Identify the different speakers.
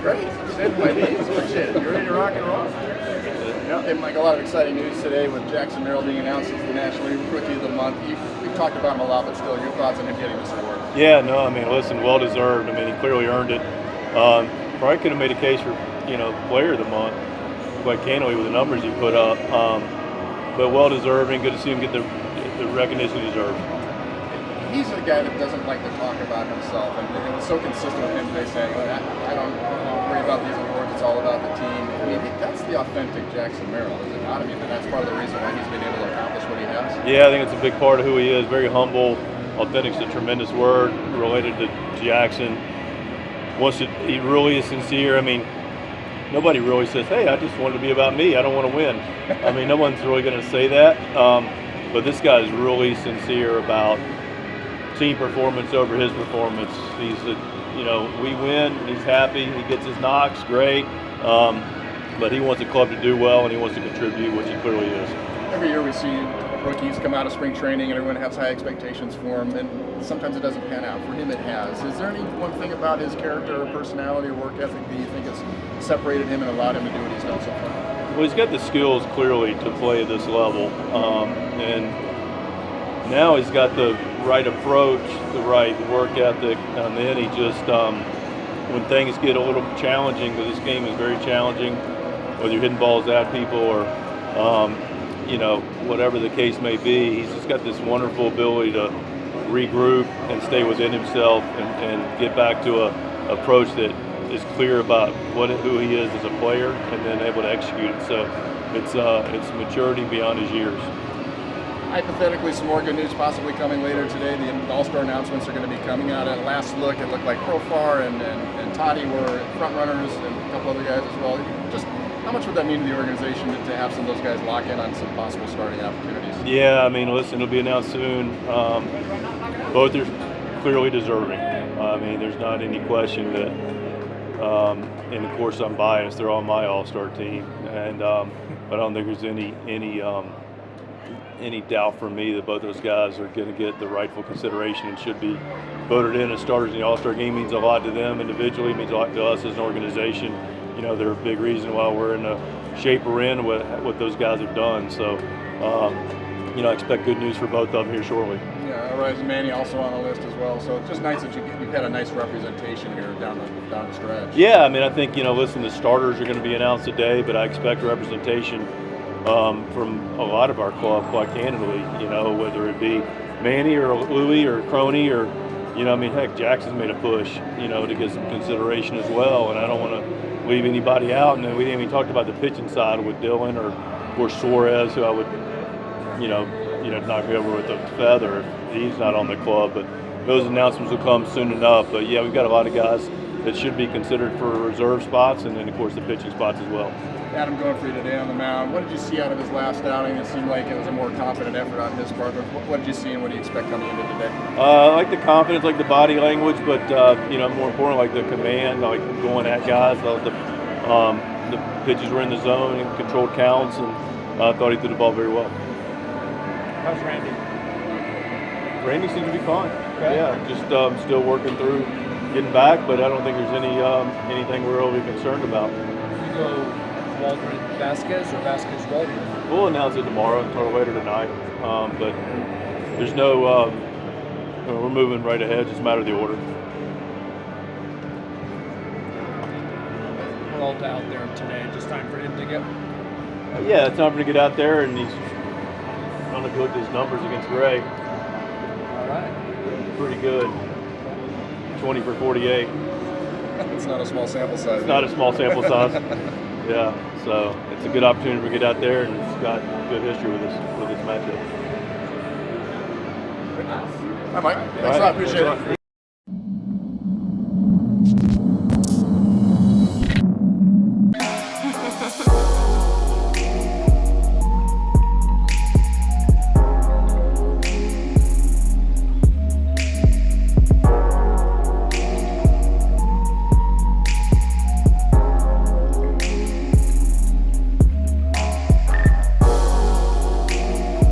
Speaker 1: great. Saved my knees. Shit, you ready to rock and roll? Yeah. And Mike, a lot of exciting news today with Jackson Merrill being announced as the National League Rookie of the Month. We've talked about him a lot, but still, your thoughts on him getting this award?
Speaker 2: Yeah, no, I mean, listen, well deserved. I mean, he clearly earned it. Probably could have made a case for, Player of the Month, quite candidly, with the numbers he put up. But well deserving. Good to see him get the recognition he deserves.
Speaker 1: He's a guy that doesn't like to talk about himself, and it's so consistent with him today saying, I don't worry about these awards, it's all about the team. I mean, that's the authentic Jackson Merrill, is it not? I mean, that's part of the reason why he's been able to accomplish what he has.
Speaker 2: Yeah, I think it's a big part of who he is. Very humble. Authentic's a tremendous word related to Jackson. He really is sincere. I mean, nobody really says, hey, I just wanted to be about me. I don't want to win. I mean, no one's really going to say that. But this guy is really sincere about team performance over his performance. We win, he's happy, he gets his knocks, great. But he wants the club to do well, and he wants to contribute, which he clearly is.
Speaker 1: Every year we see rookies come out of spring training and everyone has high expectations for him, and sometimes it doesn't pan out. For him, it has. Is there any one thing about his character or personality or work ethic that you think has separated him and allowed him to do what he's done so far?
Speaker 2: Well, he's got the skills clearly to play at this level, and now he's got the right approach, the right work ethic, and then he just, when things get a little challenging, because this game is very challenging, whether you're hitting balls at people or whatever the case may be, he's just got this wonderful ability to regroup and stay within himself and get back to a approach that is clear about who he is as a player, and then able to execute it. So it's maturity beyond his years.
Speaker 1: Hypothetically, some more good news possibly coming later today. The All-Star announcements are going to be coming out. At last look, it looked like Profar and Toddy were front runners, and a couple other guys as well. Just how much would that mean to the organization to have some of those guys lock in on some possible starting opportunities?
Speaker 2: Yeah, I mean, listen, it'll be announced soon. Both are clearly deserving. I mean, there's not any question that, and of course I'm biased, they're on my All-Star team, and but I don't think there's any doubt for me that both those guys are going to get the rightful consideration and should be voted in as starters in the All-Star game. It means a lot to them individually, it means a lot to us as an organization. They're a big reason why we're in the shape we're in, what those guys have done. So, I expect good news for both of them here shortly.
Speaker 1: Yeah, Horizon Manny also on the list as well. So it's just nice that you've had a nice representation here down the stretch.
Speaker 2: Yeah, I mean, I think, listen, the starters are going to be announced today, but I expect representation from a lot of our club, quite candidly, whether it be Manny or Louie or Crony or, heck, Jackson's made a push, to get some consideration as well, and I don't want to leave anybody out. And then we didn't even talk about the pitching side with Dylan or, of course, Suarez, who I would, knock me over with a feather if he's not on the club, but those announcements will come soon enough. But yeah, we've got a lot of guys that should be considered for reserve spots, and then, of course, the pitching spots as well.
Speaker 1: Adam going for you today on the mound. What did you see out of his last outing? It seemed like it was a more confident effort on his part. But what did you see and what do you expect coming into today?
Speaker 2: I like the confidence, like the body language, but more important, like the command, like going at guys. The pitches were in the zone and controlled counts, and I thought he threw the ball very well.
Speaker 3: How's Randy?
Speaker 2: Randy seems to be fine. Okay. Yeah, just still working through getting back, but I don't think there's anything we're really concerned about.
Speaker 3: You go Waldron Vasquez or Vasquez Waldron?
Speaker 2: We'll announce it tomorrow or later tonight, but there's no, we're moving right ahead, just a matter of the order.
Speaker 3: Peralta out there today, just time for him to get?
Speaker 2: Yeah, it's time for him to get out there, and he's, I don't know if you looked at his numbers against Gray.
Speaker 3: All right.
Speaker 2: Pretty good. 20 for 48.
Speaker 1: It's not a small sample size.
Speaker 2: It's not a small sample size. Yeah, so it's a good opportunity to get out there, and it's got good history with this matchup.
Speaker 1: Hi, Mike. Thanks a lot. Appreciate it.